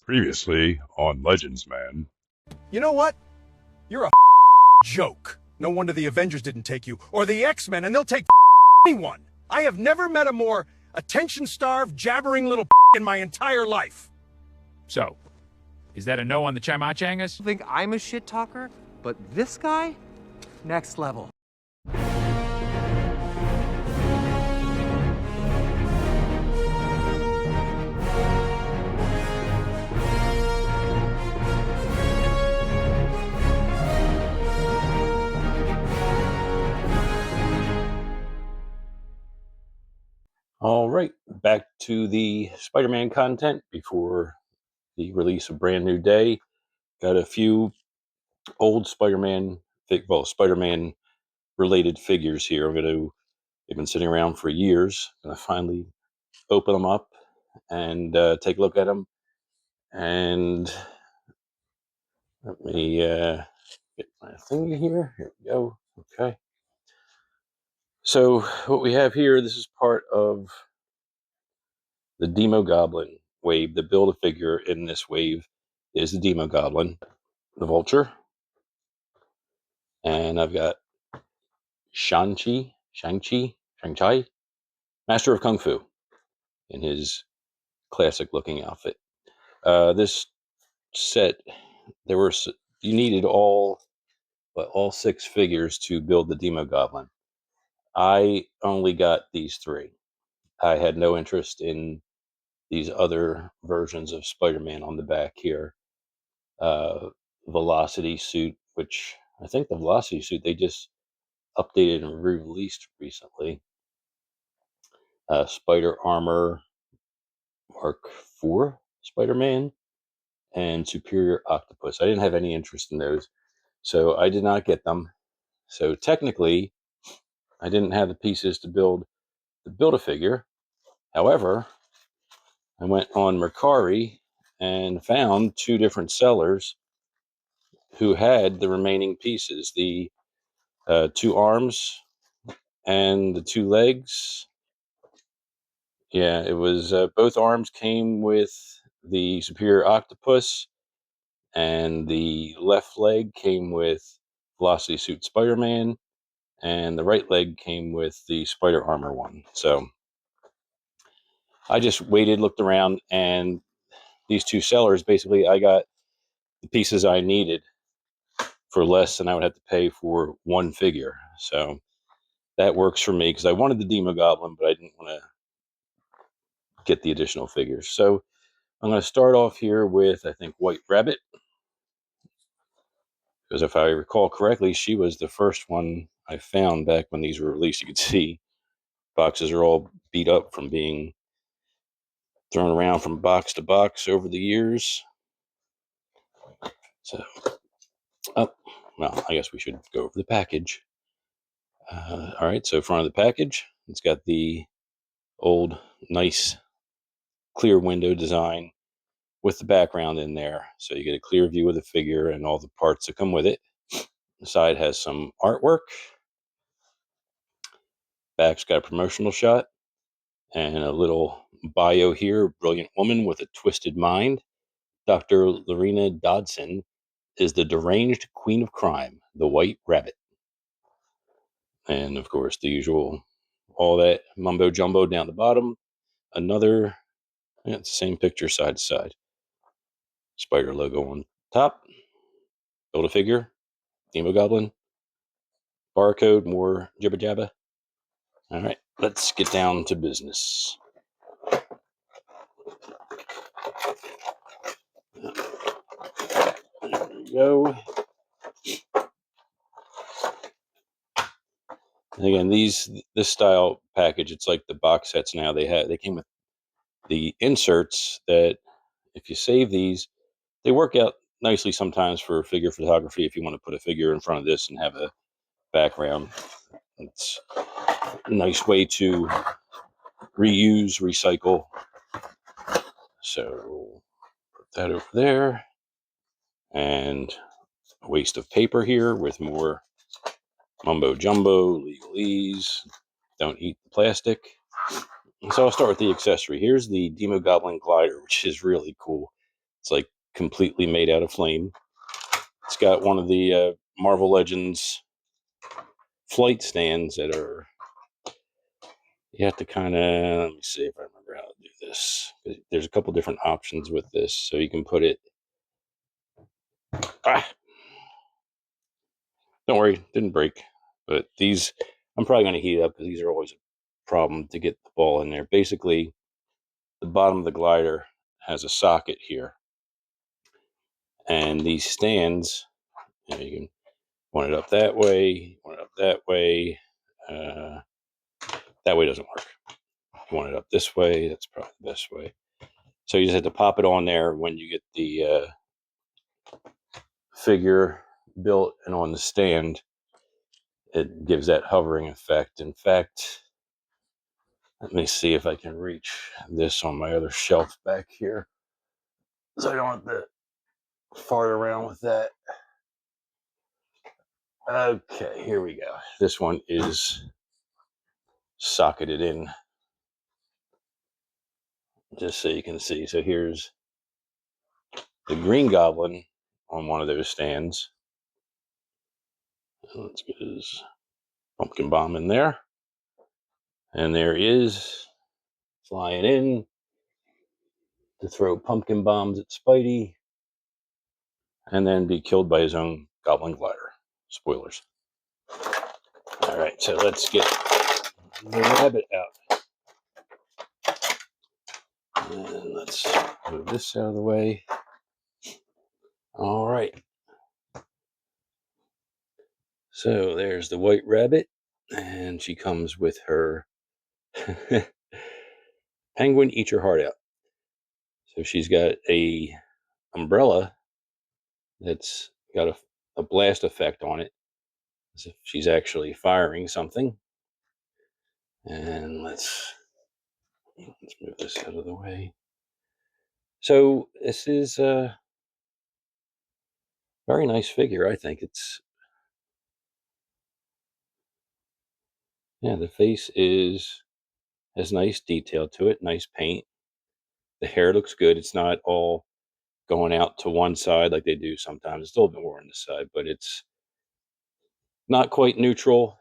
Previously on Legends, man. You know what? You're a joke. No wonder the Avengers didn't take you, or the X-Men, and they'll take anyone. I have never met a more attention-starved, jabbering little in my entire life. So, is that a no on the Chimachangas? Think I'm a shit talker, but this guy? Next level. All right, back to the Spider-Man content before the release of Brand New Day. Got a few old Spider-Man related figures here. They've been sitting around for years. I'm gonna finally open them up and take a look at them. And let me get my thing here. Here we go. Okay. So what we have here, this is part of the Demogoblin wave. The Build-A-Figure in this wave is the Demogoblin, the Vulture, and I've got Shang-Chi, Master of Kung Fu, in his classic-looking outfit. This set, you needed all 6 figures to build the Demogoblin. I only got these 3. I had no interest in these other versions of Spider-Man on the back here. Velocity suit, which I think the Velocity suit they just updated and re-released recently. Spider Armor Mark IV Spider-Man and Superior Octopus. I didn't have any interest in those, so I did not get them. So technically, I didn't have the pieces to Build-A-Figure. However, I went on Mercari and found 2 different sellers who had the remaining pieces, the 2 arms and the 2 legs. Yeah, it was both arms came with the Superior Octopus, and the left leg came with Velocity Suit Spider-Man, and the right leg came with the Spider Armor one. So I just waited, looked around, and these 2 sellers, basically I got the pieces I needed for less than I would have to pay for 1 figure. So that works for me because I wanted the Demogoblin, but I didn't want to get the additional figures. So I'm going to start off here with, I think, White Rabbit, because if I recall correctly, she was the first one I found back when these were released. You could see boxes are all beat up from being thrown around from box to box over the years. So, well, I guess we should go over the package. All right, so front of the package, it's got the old, nice, clear window design with the background in there. So you get a clear view of the figure and all the parts that come with it. The side has some artwork. Back's got a promotional shot and a little bio here. Brilliant woman with a twisted mind. Dr. Lorena Dodson is the deranged queen of crime, the White Rabbit. And of course, the usual, all that mumbo jumbo down the bottom. Another, it's the same picture side to side. Spider logo on top. Build-A-Figure, Demogoblin, barcode, more jibba jabba. All right, let's get down to business. There we go. And again, this style package, it's like the box sets now. They came with the inserts that, if you save these, they work out nicely sometimes for figure photography. If you want to put a figure in front of this and have a background, it's a nice way to reuse, recycle. So put that over there, and a waste of paper here with more mumbo jumbo, legalese. Don't eat the plastic. So I'll start with the accessory. Here's the Demogoblin glider, which is really cool. It's like completely made out of flame. It's got one of the Marvel Legends flight stands that are, you have to kind of, let me see if I remember how to do this. There's a couple different options with this. So you can put it, don't worry, didn't break. But these, I'm probably going to heat it up because these are always a problem to get the ball in there. Basically, the bottom of the glider has a socket here. And these stands, you can want it up that way, want it up that way. That way doesn't work. You want it up this way, that's probably the best way. So you just have to pop it on there when you get the figure built, and on the stand, it gives that hovering effect. In fact, let me see if I can reach this on my other shelf back here, so I don't have to fart around with that. Okay, here we go. This one is socketed in, just so you can see. So here's the Green Goblin on one of those stands. Let's get his pumpkin bomb in there. And there he is, flying in to throw pumpkin bombs at Spidey and then be killed by his own goblin glider. Spoilers. All right, so let's get the rabbit out. And let's move this out of the way. All right. So there's the white rabbit, and she comes with her penguin eat your heart out. So she's got a umbrella that's got a blast effect on it, as if she's actually firing something. And let's move this out of the way. So this is a very nice figure. I think it's, yeah, the face has nice detail to it, nice paint. The hair looks good. It's not all going out to one side like they do sometimes. It's a little bit more on the side, but it's not quite neutral,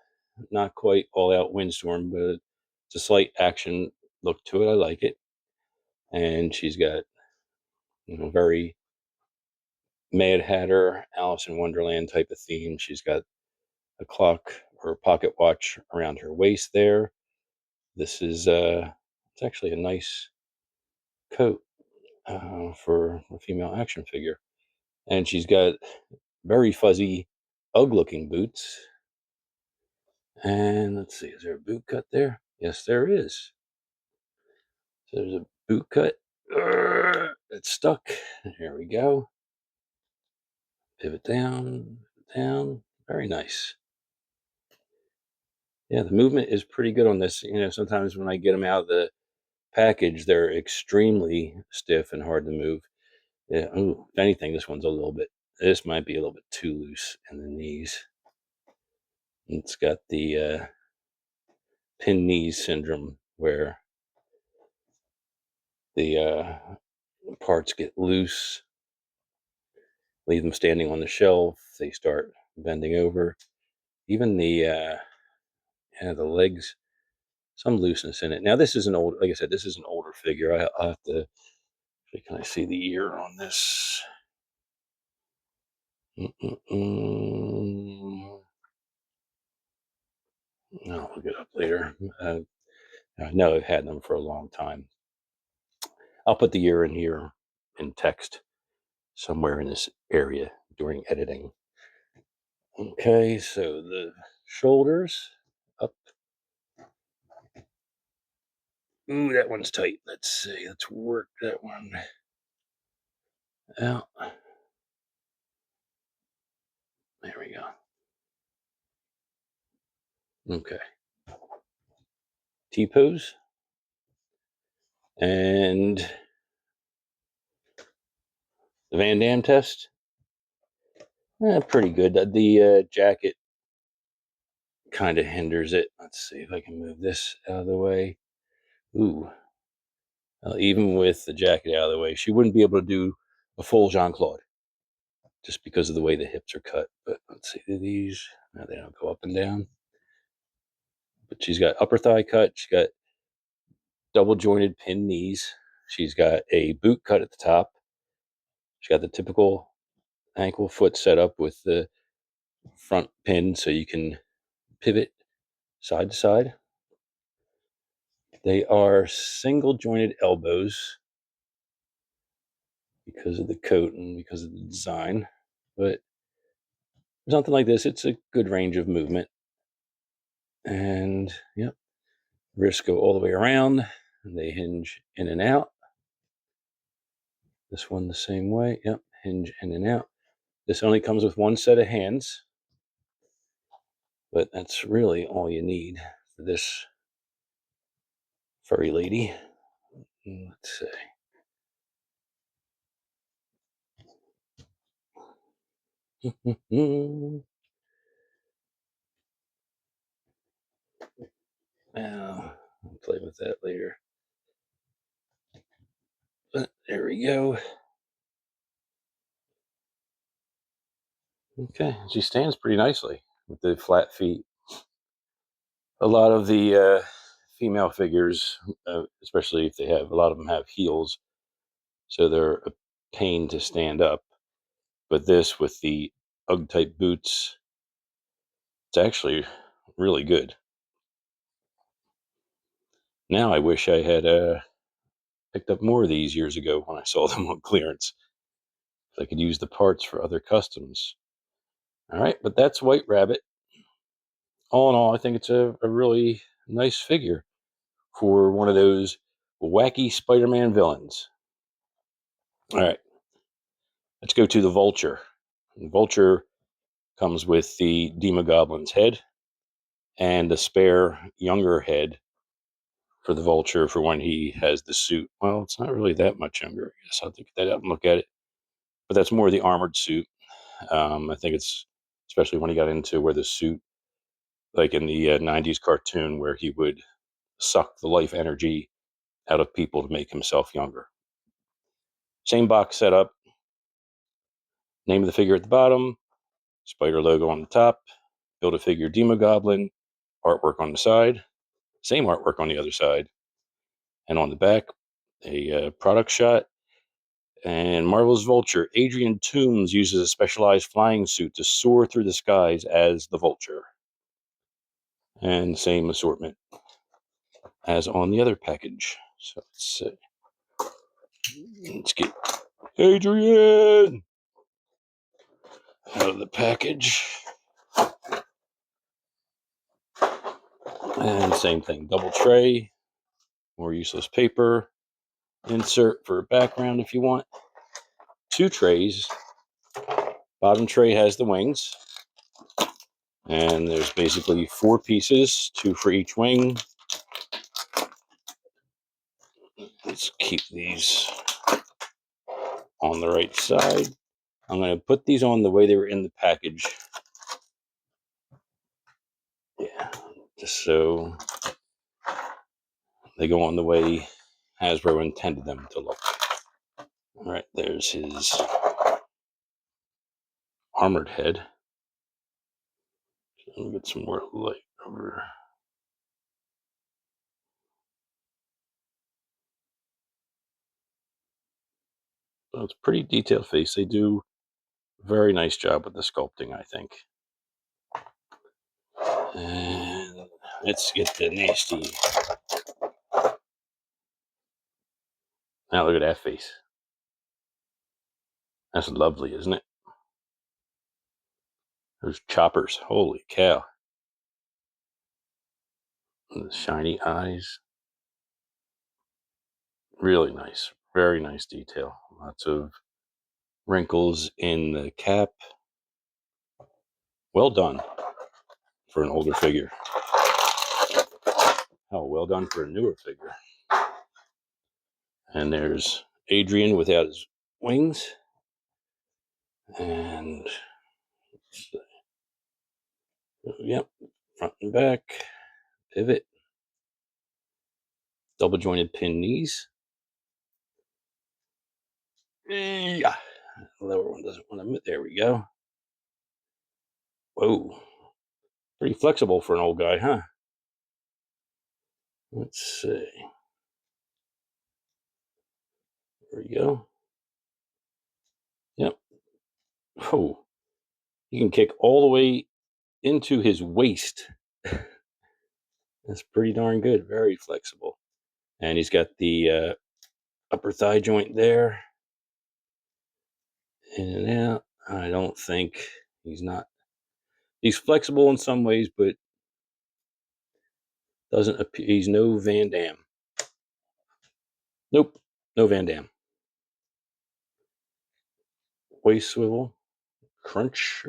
not quite all out windstorm, but it's a slight action look to it. I like it. And she's got, very Mad Hatter, Alice in Wonderland type of theme. She's got a clock or pocket watch around her waist there. This is it's actually a nice coat for a female action figure. And she's got very fuzzy Ugg looking boots. And let's see, is there a boot cut there? Yes, there is. So there's a boot cut. It's stuck. Here we go. Pivot down, down. Very nice. Yeah, the movement is pretty good on this. Sometimes when I get them out of the package, they're extremely stiff and hard to move. Yeah, ooh, if anything, this might be a little bit too loose in the knees. It's got the pin knees syndrome, where the parts get loose, leave them standing on the shelf, they start bending over. Even the legs, some looseness in it. Now this is like I said, this is an older figure. I'll have to, can I see the ear on this? No, I'll look it up later. I know I've had them for a long time. I'll put the year in here in text somewhere in this area during editing. Okay, so the shoulders up. Ooh, that one's tight. Let's see. Let's work that one out. There we go. Okay. T-pose. And the Van Damme test. Pretty good. The jacket kind of hinders it. Let's see if I can move this out of the way. Ooh. Even with the jacket out of the way, she wouldn't be able to do a full Jean-Claude, just because of the way the hips are cut. But let's see, these, no, they don't go up and down. But she's got upper thigh cut. She's got double jointed pin knees. She's got a boot cut at the top. She's got the typical ankle foot setup with the front pin so you can pivot side to side. They are single jointed elbows because of the coat and because of the design. But something like this, it's a good range of movement. And yep, wrists go all the way around and they hinge in and out. This one the same way. Yep, hinge in and out. This only comes with one set of hands, but that's really all you need for this furry lady. Let's see. Now, I'll play with that later. But there we go. Okay, she stands pretty nicely with the flat feet. A lot of the female figures, especially if they have, a lot of them have heels, so they're a pain to stand up. But this, with the UGG type boots, it's actually really good. Now I wish I had picked up more of these years ago when I saw them on clearance. I could use the parts for other customs. All right, but that's White Rabbit. All in all, I think it's a really nice figure for one of those wacky Spider-Man villains. All right, let's go to the Vulture. The Vulture comes with the Demogoblin's head and a spare younger head for the Vulture for when he has the suit. Well, it's not really that much younger. I guess I'll have to get that out and look at it. But that's more the armored suit. I think it's especially when he got into where the suit, like in the 90s cartoon, where he would suck the life energy out of people to make himself younger. Same box setup. Name of the figure at the bottom, spider logo on the top, Build-A-Figure Demogoblin, artwork on the side, same artwork on the other side, and on the back, a product shot. And Marvel's Vulture, Adrian Toomes uses a specialized flying suit to soar through the skies as the Vulture. And same assortment as on the other package. So let's get Adrian out of the package. And same thing, double tray, more useless paper, insert for a background if you want. 2 trays. Bottom tray has the wings. And there's basically 4 pieces, 2 for each wing. Let's keep these on the right side. I'm going to put these on the way they were in the package. Yeah, just so they go on the way Hasbro intended them to look. All right, there's his armored head. Let me get some more light over. So it's a pretty detailed face. They do a very nice job with the sculpting, I think. And let's get the nasty. Now look at that face. That's lovely, isn't it? Those choppers, holy cow. And the shiny eyes. Really nice, very nice detail. Lots of wrinkles in the cap. Well done for an older figure. Oh, well done for a newer figure. And there's Adrian without his wings. And yep, front and back, pivot, double jointed pin knees. Yeah. The lower one doesn't want to move. There we go. Whoa. Pretty flexible for an old guy, huh? Let's see. There we go. Yep. Oh, you can kick all the way into his waist. That's pretty darn good. Very flexible. And he's got the upper thigh joint there. In and out. I don't think he's not. He's flexible in some ways, but doesn't appear. He's no Van Damme. Nope. No Van Damme. Waist swivel. Crunch.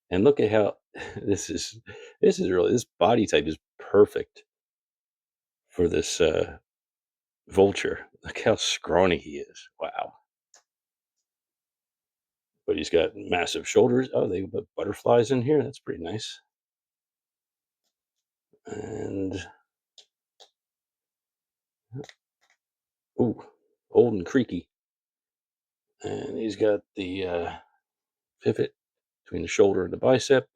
And look at how this is really, this body type is perfect for this Vulture. Look how scrawny he is. Wow. But he's got massive shoulders. Oh, they put butterflies in here. That's pretty nice. And ooh, old and creaky. And he's got the pivot between the shoulder and the bicep.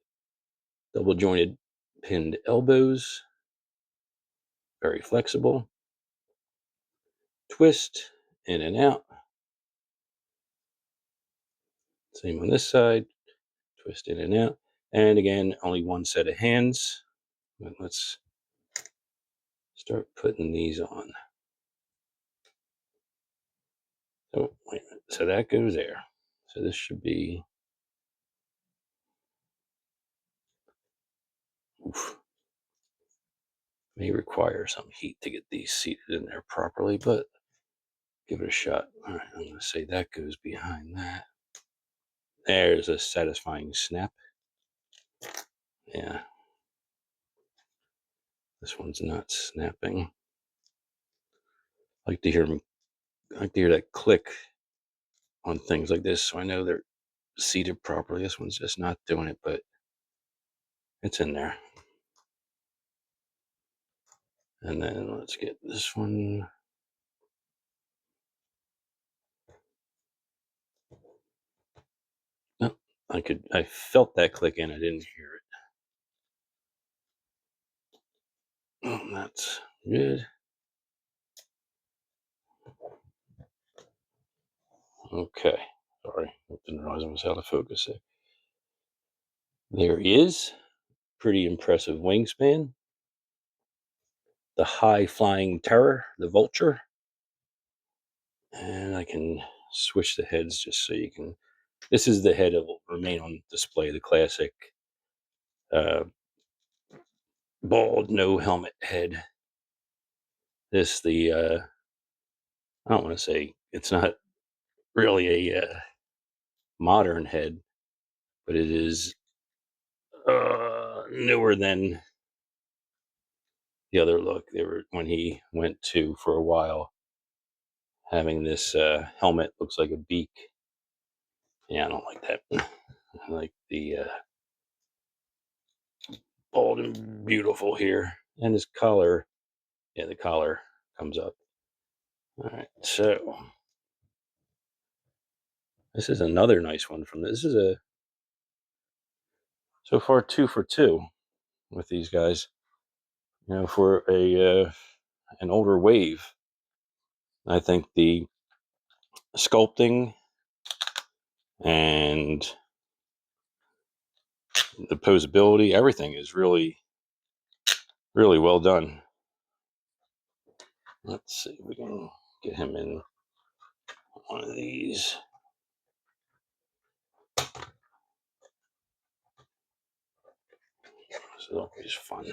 Double jointed pinned elbows. Very flexible. Twist in and out. Same on this side. Twist in and out. And again, only one set of hands. But let's start putting these on. Oh, wait a minute. So that goes there. So this should be. Oof. May require some heat to get these seated in there properly, but give it a shot. All right, I'm going to say that goes behind that. There's a satisfying snap. Yeah. This one's not snapping. I like to hear that click on things like this, so I know they're seated properly. This one's just not doing it, but it's in there. And then let's get this one. No, I felt that click in. I didn't hear it. Oh, that's good. Okay. Sorry, I didn't realize I was out of focus there. There he is. Pretty impressive wingspan. The high flying terror, the Vulture. And I can switch the heads just so you can. This is the head that will remain on display, the classic bald, no helmet head. This, I don't want to say it's not really a modern head, but it is newer than the other look. They were when he went to for a while, having this helmet looks like a beak. Yeah, I don't like that. I like the bold and beautiful here, and his collar. Yeah, the collar comes up. All right, so this is another nice one from this. This is a so far 2 for 2 with these guys. You know, for a an older wave, I think the sculpting and the posability, everything is really, really well done. Let's see if we can get him in one of these. This is always fun.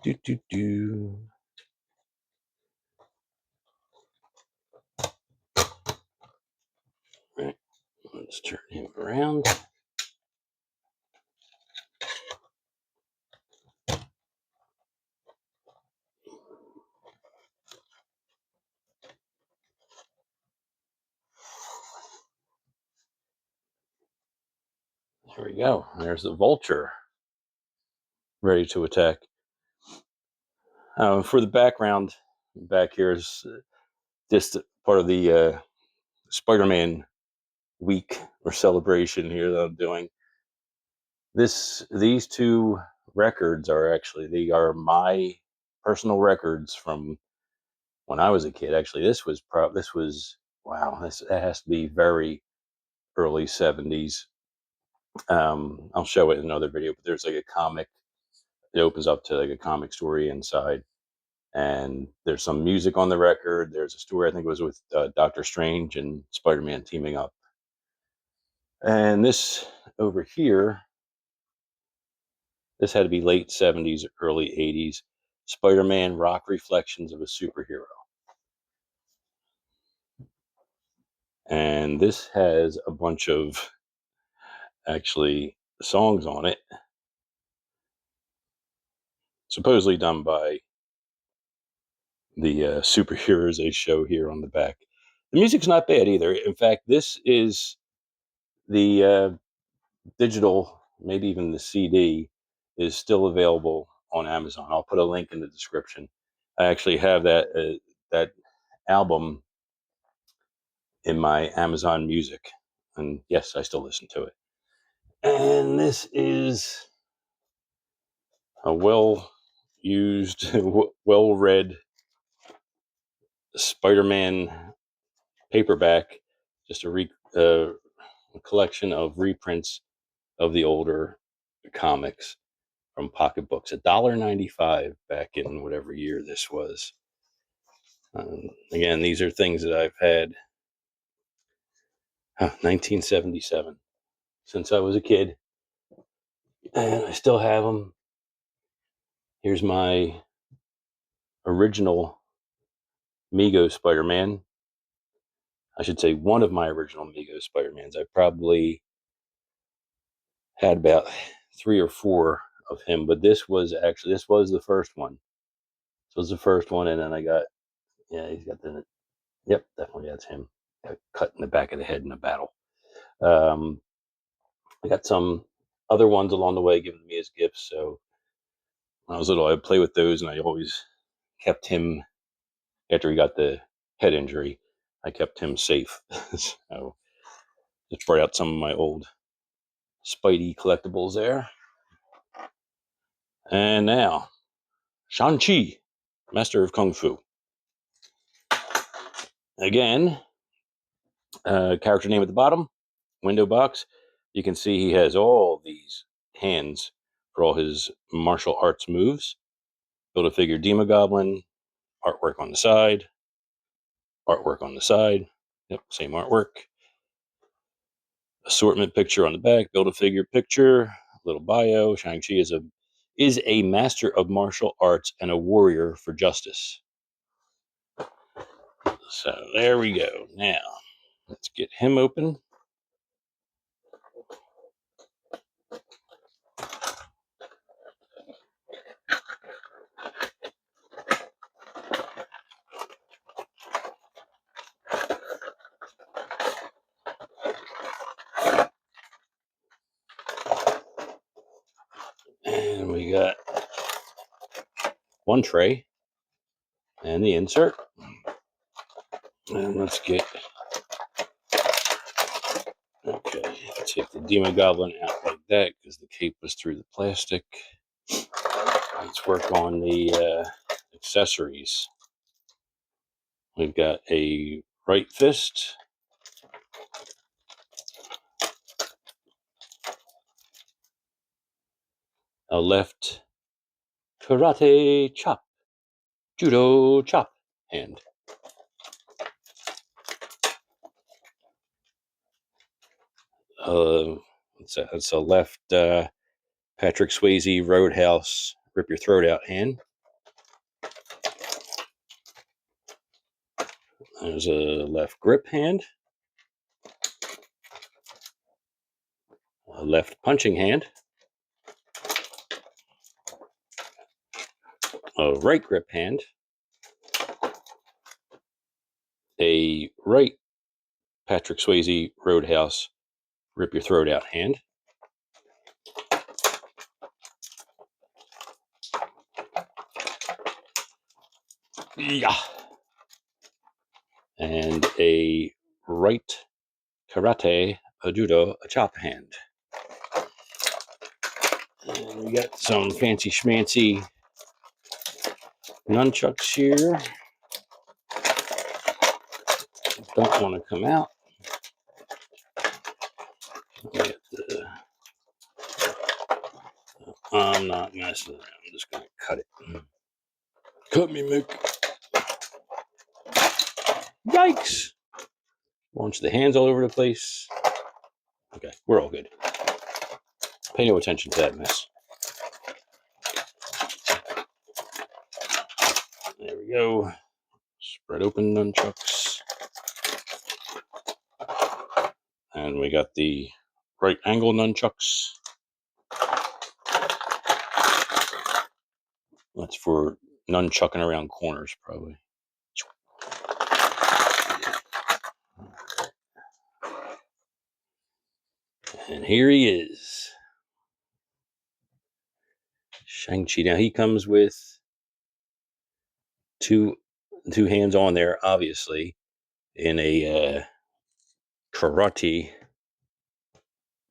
Do do do. Right. Let's turn him around. There we go. There's the Vulture ready to attack. For the background, back here is just part of the Spider-Man week or celebration here that I'm doing. These two records they are my personal records from when I was a kid. Actually, that has to be very early 70s. I'll show it in another video, but there's like a comic. It opens up to like a comic story inside, and there's some music on the record. There's a story, I think it was with Doctor Strange and Spider-Man teaming up. And this over here, this had to be late 70s, early 80s. Spider-Man Rock Reflections of a Superhero. And this has a bunch of actually songs on it, supposedly done by the superheroes they show here on the back. The music's not bad either. In fact, this is the digital, maybe even the CD, is still available on Amazon. I'll put a link in the description. I actually have that album in my Amazon Music, and yes, I still listen to it. And this is a well-used, well-read Spider-Man paperback, just a collection of reprints of the older comics from pocketbooks. $1.95 back in whatever year this was. Again, these are things that I've had 1977 since I was a kid, and I still have them. Here's my original Mego Spider-Man. I should say one of my original Mego Spider-Mans. I probably had about 3 or 4 of him, but this was the first one. This was the first one, and then he's got yep, definitely that's him. Got cut in the back of the head in a battle. I got some other ones along the way given to me as gifts. So when I was little, I'd play with those, and I always kept him, after he got the head injury, I kept him safe. So just brought out some of my old Spidey collectibles there. And now, Shang-Chi, Master of Kung Fu. Again, character name at the bottom, window box. You can see he has all these hands for all his martial arts moves. Build-A-Figure Demogoblin, artwork on the side, artwork on the side. Yep, same artwork. Assortment picture on the back, Build-A-Figure picture, little bio. Shang-Chi is a master of martial arts and a warrior for justice. So there we go. Now, let's get him open. And we got one tray and the insert. And let's take the Demogoblin out like that because the cape was through the plastic. Let's work on the accessories. We've got a right fist, a left karate chop, judo chop hand. It's a left Patrick Swayze Roadhouse rip your throat out hand. There's a left grip hand, a left punching hand, a right grip hand, a right Patrick Swayze Roadhouse rip your throat out hand, Yeah. And a right karate, a judo, a chop hand. And we got some fancy schmancy nunchucks here. Don't want to come out. I'm not messing around. I'm just going to cut it. Cut me, Mick. Yikes. Launch the hands all over the place. Okay, we're all good. Pay no attention to that mess. There we go. Spread open nunchucks. And we got the right angle nunchucks. That's for nunchucking around corners, probably. And here he is. Shang-Chi. Now he comes with two hands on there, obviously, in a karate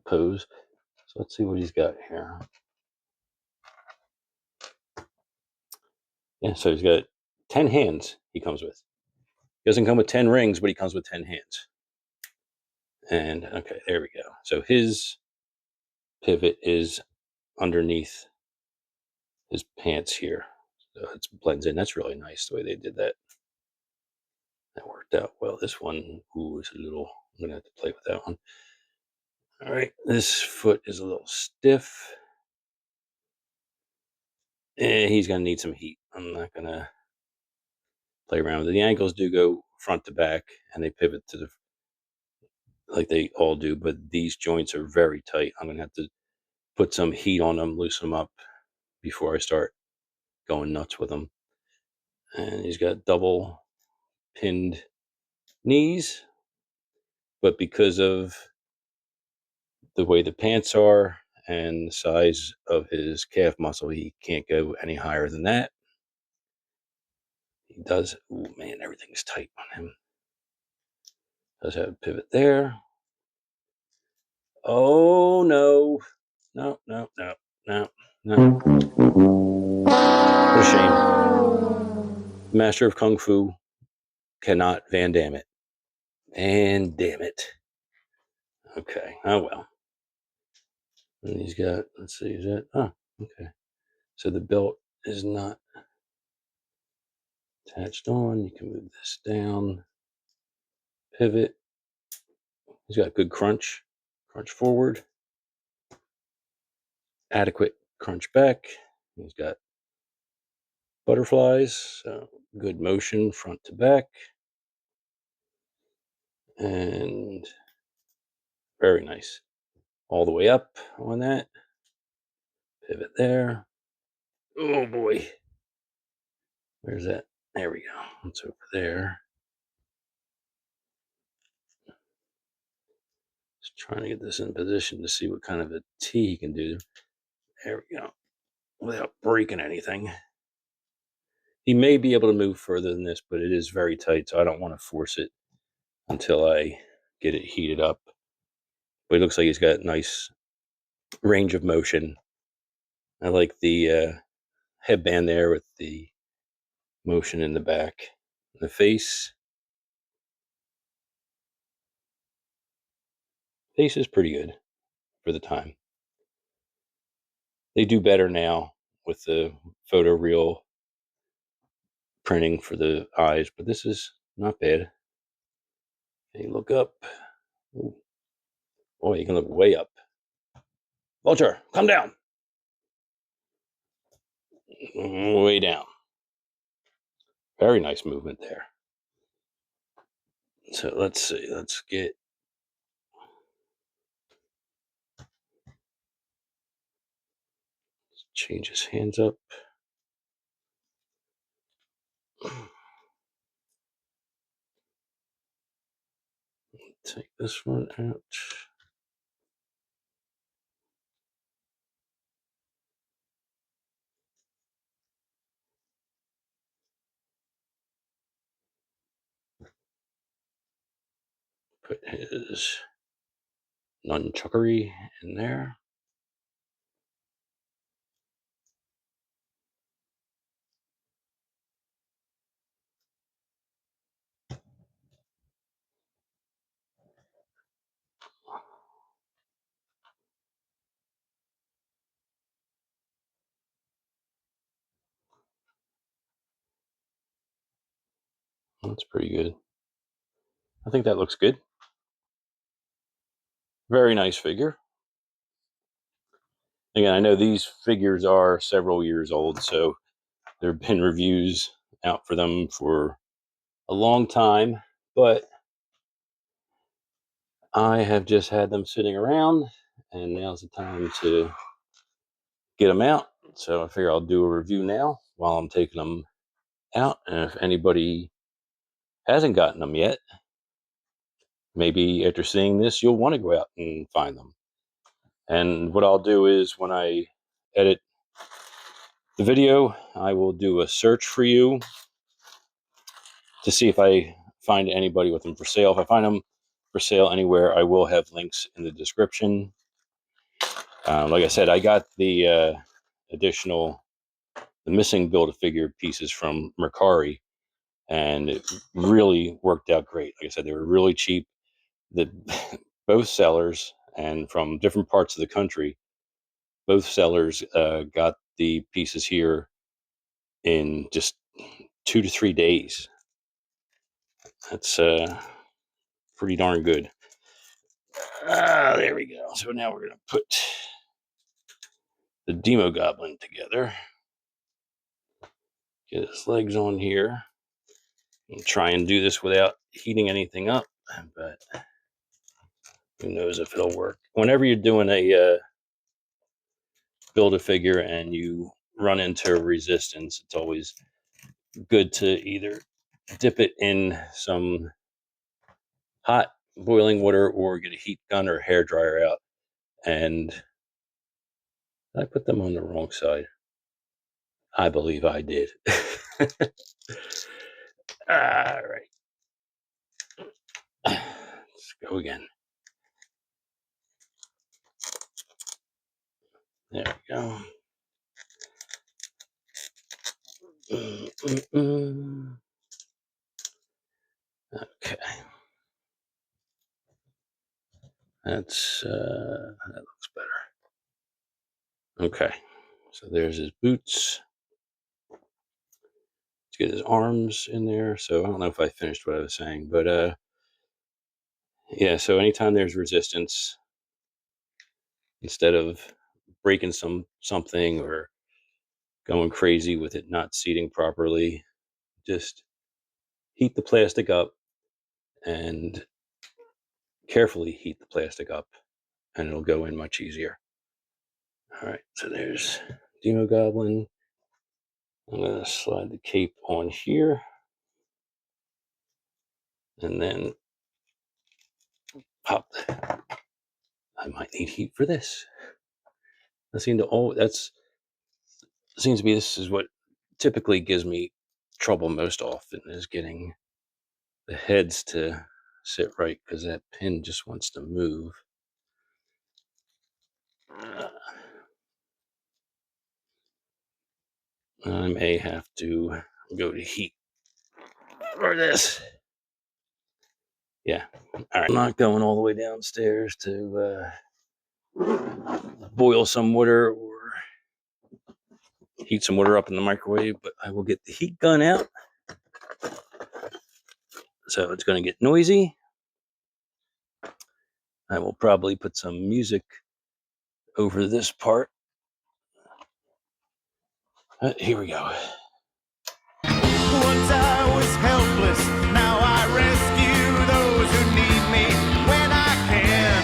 pose. So let's see what he's got here. Yeah, so he's got 10 hands he comes with. He doesn't come with 10 rings, but he comes with 10 hands. And okay, there we go. So his pivot is underneath his pants here. So it blends in. That's really nice the way they did that. That worked out well. This one, ooh, is a little, I'm gonna have to play with that one. All right, this foot is a little stiff. He's gonna need some heat. I'm not gonna play around with it. The ankles do go front to back and they pivot to the, like they all do, but these joints are very tight. I'm gonna have to put some heat on them, loosen them up before I start going nuts with them. And he's got double pinned knees, but because of the way the pants are and the size of his calf muscle, he can't go any higher than that. He does, oh man, everything's tight on him. Does have a pivot there. Oh no, no, no, no, no, no. What a shame. Master of Kung Fu cannot Van Damme it. And damn it. Okay, oh well. And he's got, let's see, is that, oh, okay. So the belt is not attached on. You can move this down. Pivot. He's got good crunch forward, adequate crunch back. He's got butterflies, so good motion front to back, and very nice. All the way up on that. Pivot there. Oh boy. Where's that? There we go. It's over there. Just trying to get this in position to see what kind of a T he can do. There we go. Without breaking anything. He may be able to move further than this, but it is very tight, so I don't want to force it until I get it heated up. But it looks like he's got nice range of motion. I like the headband there with the motion in the back. The face is pretty good for the time. They do better now with the photoreal printing for the eyes, but this is not bad. Okay, look up. Ooh. Boy, you can look way up. Vulture, come down. Way down. Very nice movement there. So let's see. Let's change his hands up. Take this one out. Put his nunchuckery in there. That's pretty good. I think that looks good. Very nice figure. Again, I know these figures are several years old, so there have been reviews out for them for a long time, but I have just had them sitting around, and now's the time to get them out. So I figure I'll do a review now while I'm taking them out. And if anybody hasn't gotten them yet, maybe after seeing this, you'll want to go out and find them. And what I'll do is when I edit the video, I will do a search for you to see if I find anybody with them for sale. If I find them for sale anywhere, I will have links in the description. Like I said, I got the missing Build-A-Figure pieces from Mercari, and it really worked out great. Like I said, they were really cheap. Both sellers, and from different parts of the country, both sellers got the pieces here in just 2 to 3 days. That's pretty darn good. There we go. So now we're going to put the Demogoblin together. Get his legs on here. And try and do this without heating anything up, but who knows if it'll work. Whenever you're doing a Build-A-Figure and you run into resistance, it's always good to either dip it in some hot boiling water or get a heat gun or hair dryer out. And I put them on the wrong side. I believe I did. All right. Let's go again. There we go. Okay. That looks better. Okay. So there's his boots. Let's get his arms in there. So I don't know if I finished what I was saying, but yeah, so anytime there's resistance, instead of breaking something or going crazy with it not seating properly, just heat the plastic up and carefully heat the plastic up, and it'll go in much easier. All right, so there's Demogoblin. I'm going to slide the cape on here, and then pop. I might need heat for this. That seems to be this is what typically gives me trouble most often, is getting the heads to sit right, because that pin just wants to move. I may have to go to heat for this. Yeah. All right. I'm not going all the way downstairs to boil some water or heat some water up in the microwave, but I will get the heat gun out. So it's going to get noisy. I will probably put some music over this part. Here we go. Once I was helpless, now I rescue those who need me when I can.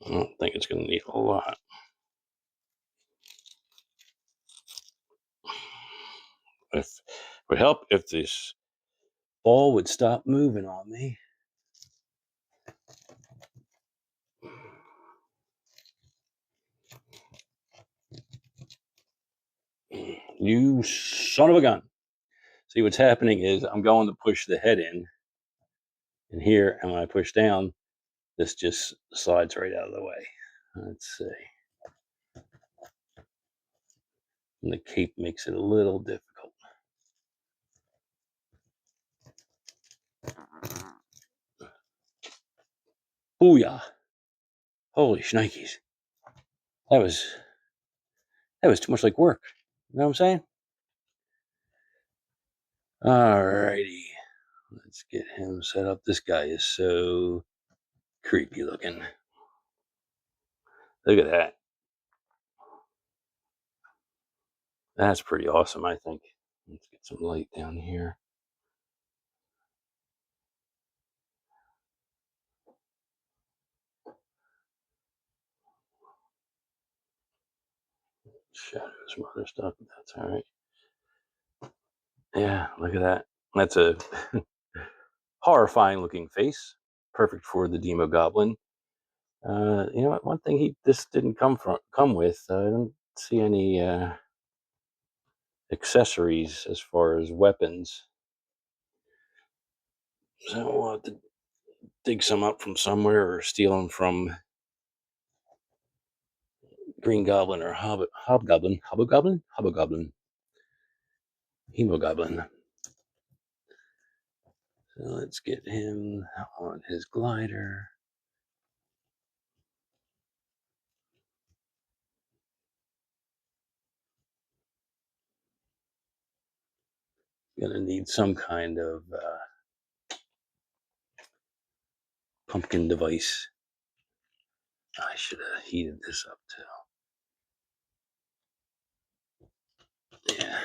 I don't think it's going to need a lot. If it would help if this ball would stop moving on me. You son of a gun. See, what's happening is I'm going to push the head in here, and when I push down, this just slides right out of the way. Let's see. And the cape makes it a little difficult. Booyah. Holy shnikes. That was too much like work. You know what I'm saying? Alrighty. Let's get him set up. This guy is so creepy looking. Look at that. That's pretty awesome, I think. Let's get some light down here. Shadows, some other stuff, but that's all right. Yeah, look at that. That's a horrifying looking face. Perfect for the Demogoblin. You know what? One thing this didn't come with. I don't see any accessories as far as weapons. So we'll have to dig some up from somewhere or steal them from Green Goblin or Hobgoblin. Hemogoblin. So let's get him on his glider. Gonna need some kind of pumpkin device. I should have heated this up too. Yeah.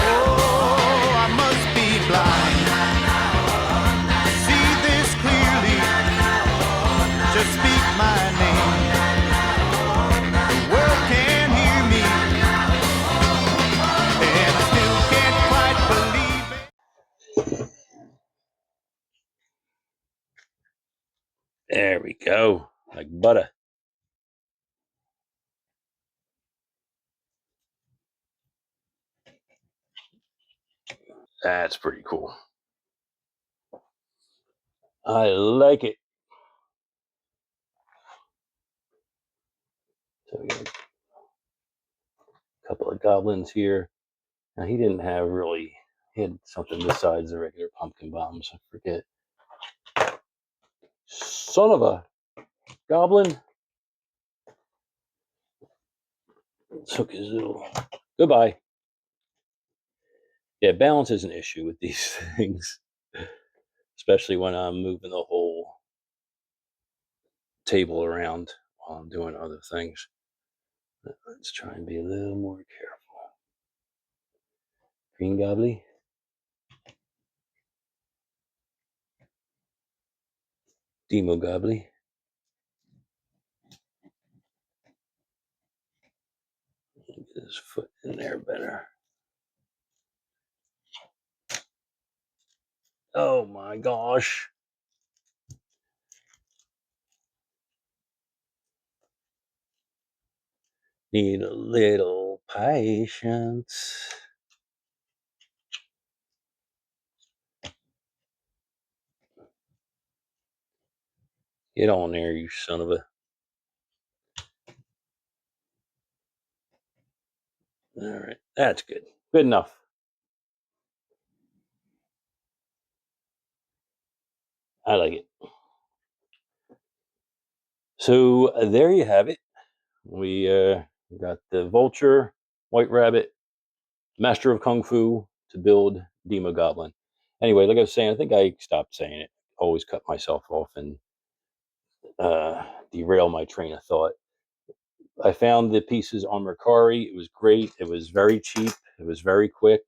Oh, I must be blind. See this clearly. Just speak my name. The world can't hear me. And I still can't quite believe it. There we go. Like butter. That's pretty cool. I like it. So we got a couple of goblins here. Now he didn't have really, he had something besides the regular pumpkin bombs. I forget. Son of a goblin. Took his little, goodbye. Yeah, balance is an issue with these things, especially when I'm moving the whole table around while I'm doing other things. Let's try and be a little more careful. Green Goblin. Demogoblin. Get his foot in there better. Oh my gosh. Need a little patience. Get on there, you son of a. All right, that's good. Good enough. I like it. So there you have it. We got the Vulture, White Rabbit, Master of Kung Fu to build Demogoblin. Anyway, like I was saying, I think I stopped saying it. Always cut myself off and derail my train of thought. I found the pieces on Mercari. It was great. It was very cheap. It was very quick.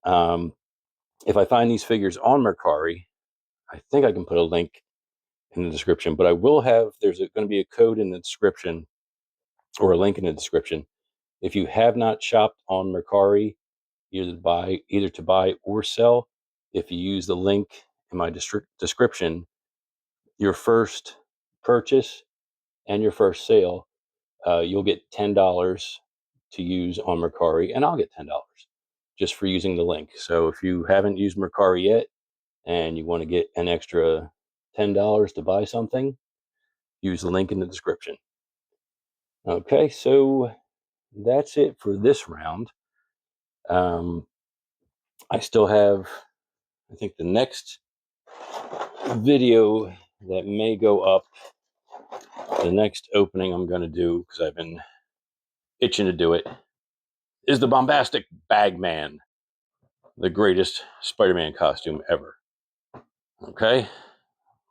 If I find these figures on Mercari, I think I can put a link in the description, but I will have, there's going to be a code in the description or a link in the description. If you have not shopped on Mercari, either to buy or sell, if you use the link in my description, your first purchase and your first sale, you'll get $10 to use on Mercari, and I'll get $10 just for using the link. So if you haven't used Mercari yet and you want to get an extra $10 to buy something, use the link in the description. Okay, so that's it for this round. I still have, I think, the next video that may go up, the next opening I'm going to do, because I've been itching to do it, is the Bombastic Bagman, the greatest Spider-Man costume ever. Okay,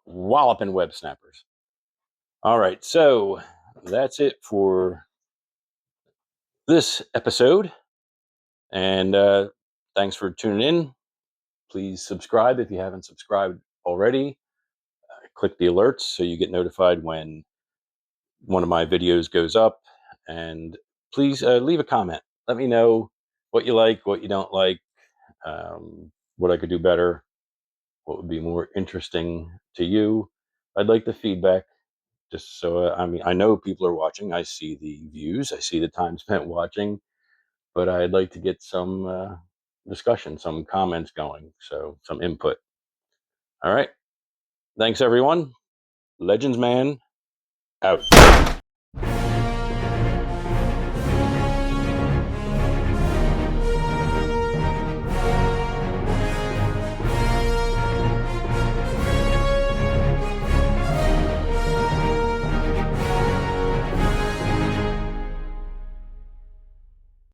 walloping web snappers. All right, so that's it for this episode, and thanks for tuning in. Please subscribe if you haven't subscribed already. Click the alerts so you get notified when one of my videos goes up, and please leave a comment. Let me know what you like, what you don't like, what I could do better, what would be more interesting to you. I'd like the feedback, just so I know people are watching. I see the views, I see the time spent watching, but I'd like to get some discussion, some comments going, so some input. All right, thanks everyone. Legends Man out.